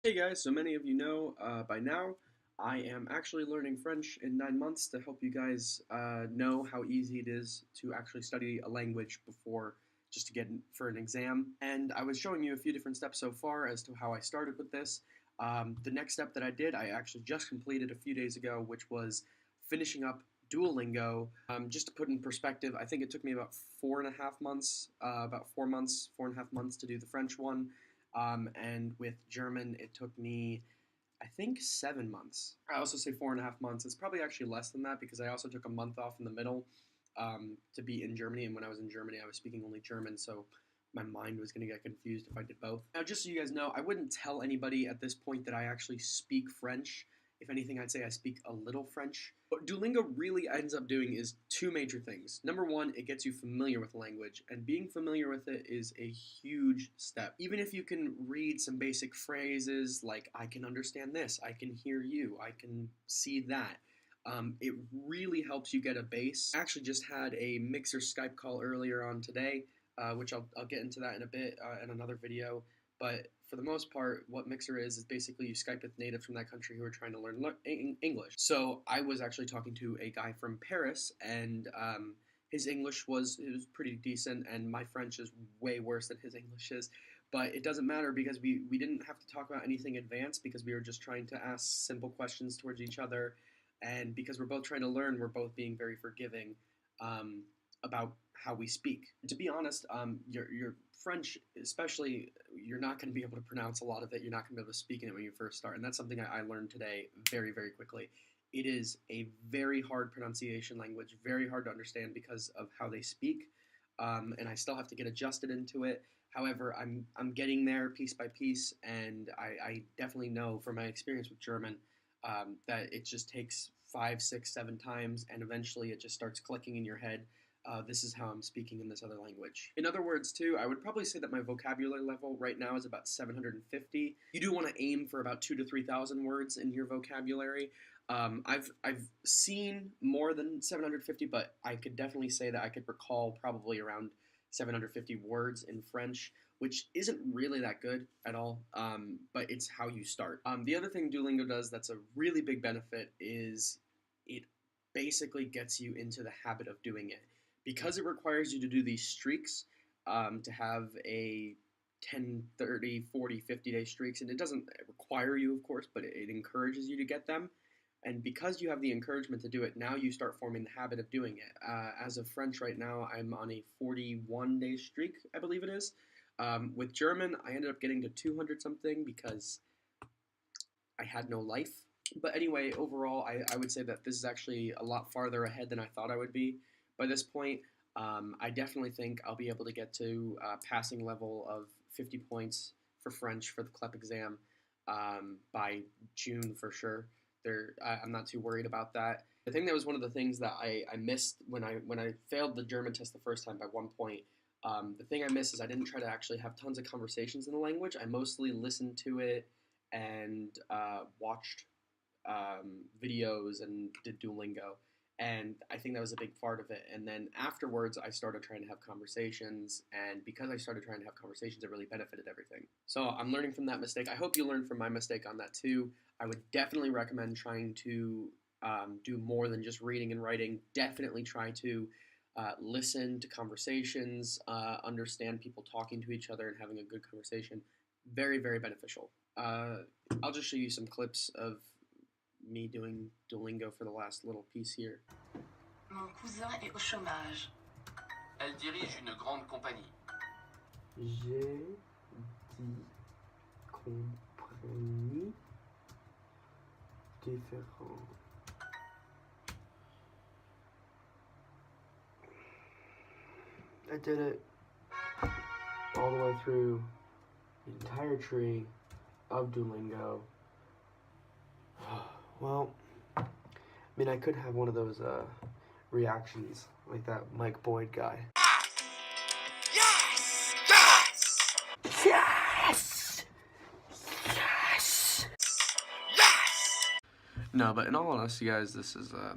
Hey guys, so many of you know by now, I am actually learning French in 9 months to help you guys know how easy it is to actually study a language before just to get for an exam. And I was showing you a few different steps so far as to how I started with this. The next step that I did, I actually just completed a few days ago, which was finishing up Duolingo. Just to put in perspective, I think it took me about 4.5 months, about 4 months, 4.5 months to do the French one. And with German, it took me, I think, 7 months. I also say 4.5 months. It's probably actually less than that because I also took a month off in the middle to be in Germany. And when I was in Germany, I was speaking only German, so my mind was going to get confused if I did both. Now, just so you guys know, I wouldn't tell anybody at this point that I actually speak French. If anything, I'd say I speak a little French. What Duolingo really ends up doing is two major things. Number one, it gets you familiar with the language, and being familiar with it is a huge step. Even if you can read some basic phrases like, I can understand this, I can hear you, I can see that, it really helps you get a base. I actually just had a Mixer Skype call earlier on today, which I'll get into that in a bit in another video. But for the most part, what Mixer is basically you Skype with natives from that country who are trying to learn English. So I was actually talking to a guy from Paris, and his English was pretty decent, and my French is way worse than his English is. But it doesn't matter because we didn't have to talk about anything advanced because we were just trying to ask simple questions towards each other. And because we're both trying to learn, we're both being very forgiving about how we speak. To be honest, your French, especially, you're not going to be able to pronounce a lot of it. You're not going to be able to speak in it when you first start, and that's something I learned today very, very quickly. It is a very hard pronunciation language, very hard to understand because of how they speak, and I still have to get adjusted into it. However, I'm getting there piece by piece, and I definitely know from my experience with German that it just takes 5, 6, 7 times, and eventually it just starts clicking in your head. This is how I'm speaking in this other language. In other words, too, I would probably say that my vocabulary level right now is about 750. You do want to aim for about 2,000 to 3,000 words in your vocabulary. I've seen more than 750, but I could definitely say that I could recall probably around 750 words in French, which isn't really that good at all, but it's how you start. The other thing Duolingo does that's a really big benefit is it basically gets you into the habit of doing it. Because it requires you to do these streaks, to have a 10, 30, 40, 50-day streaks, and it doesn't require you, of course, but it encourages you to get them. And because you have the encouragement to do it, now you start forming the habit of doing it. As of French right now, I'm on a 41-day streak, I believe it is. With German, I ended up getting to 200 something because I had no life. But anyway, overall, I would say that this is actually a lot farther ahead than I thought I would be. By this point, I definitely think I'll be able to get to a passing level of 50 points for French for the CLEP exam by June for sure. I'm not too worried about that. I think that was one of the things that I missed when I failed the German test the first time by 1 point. The thing I missed is I didn't try to actually have tons of conversations in the language. I mostly listened to it and watched videos and did Duolingo. And I think that was a big part of it. And then afterwards, I started trying to have conversations. And because I started trying to have conversations, it really benefited everything. So I'm learning from that mistake. I hope you learned from my mistake on that too. I would definitely recommend trying to do more than just reading and writing. Definitely try to listen to conversations, understand people talking to each other and having a good conversation. Very, very beneficial. I'll just show you some clips of me doing Duolingo for the last little piece here. Mon cousin est au chômage. Elle dirige une grande compagnie. J'ai dit compagnie différent. I did it all the way through the entire tree of Duolingo. Well, I mean, I could have one of those reactions like that Mike Boyd guy. Yes! Yes! Yes! Yes! Yes! No, but in all honesty, guys, this is, I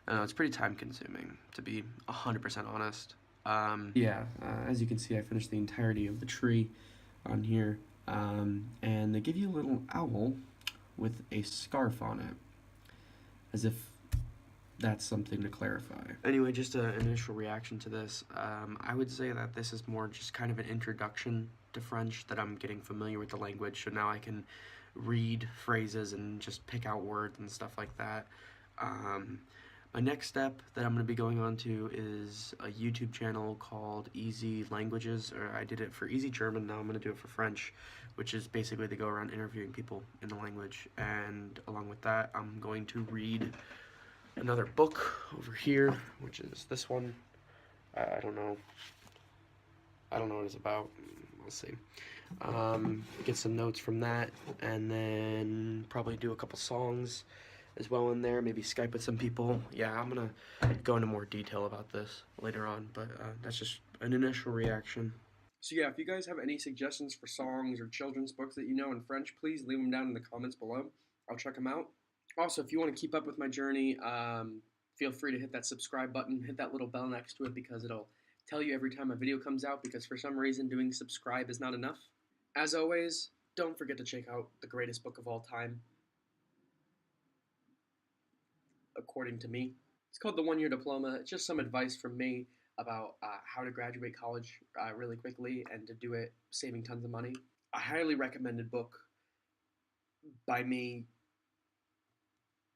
don't know, it's pretty time consuming, to be 100% honest. As you can see, I finished the entirety of the tree on here. And they give you a little owl with a scarf on it, as if that's something to clarify. Anyway, just an initial reaction to this. I would say that this is more just kind of an introduction to French, that I'm getting familiar with the language, so now I can read phrases and just pick out words and stuff like that. My next step that I'm going to be going on to is a YouTube channel called Easy Languages, or I did it for Easy German, now I'm going to do it for French, which is basically they go around interviewing people in the language, and along with that, I'm going to read another book over here, which is this one. I don't know what it's about. We'll see. Get some notes from that, and then probably do a couple songs as well in there. Maybe Skype with some people. Yeah, I'm gonna go into more detail about this later on, but that's just an initial reaction. So yeah, if you guys have any suggestions for songs or children's books that you know in French, please leave them down in the comments below. I'll check them out. Also, if you want to keep up with my journey, feel free to hit that subscribe button, hit that little bell next to it, because it'll tell you every time a video comes out, because for some reason doing subscribe is not enough. As always, don't forget to check out the greatest book of all time, according to me. It's called The 1 Year Diploma. It's just some advice from me about how to graduate college really quickly and to do it saving tons of money. A highly recommended book by me,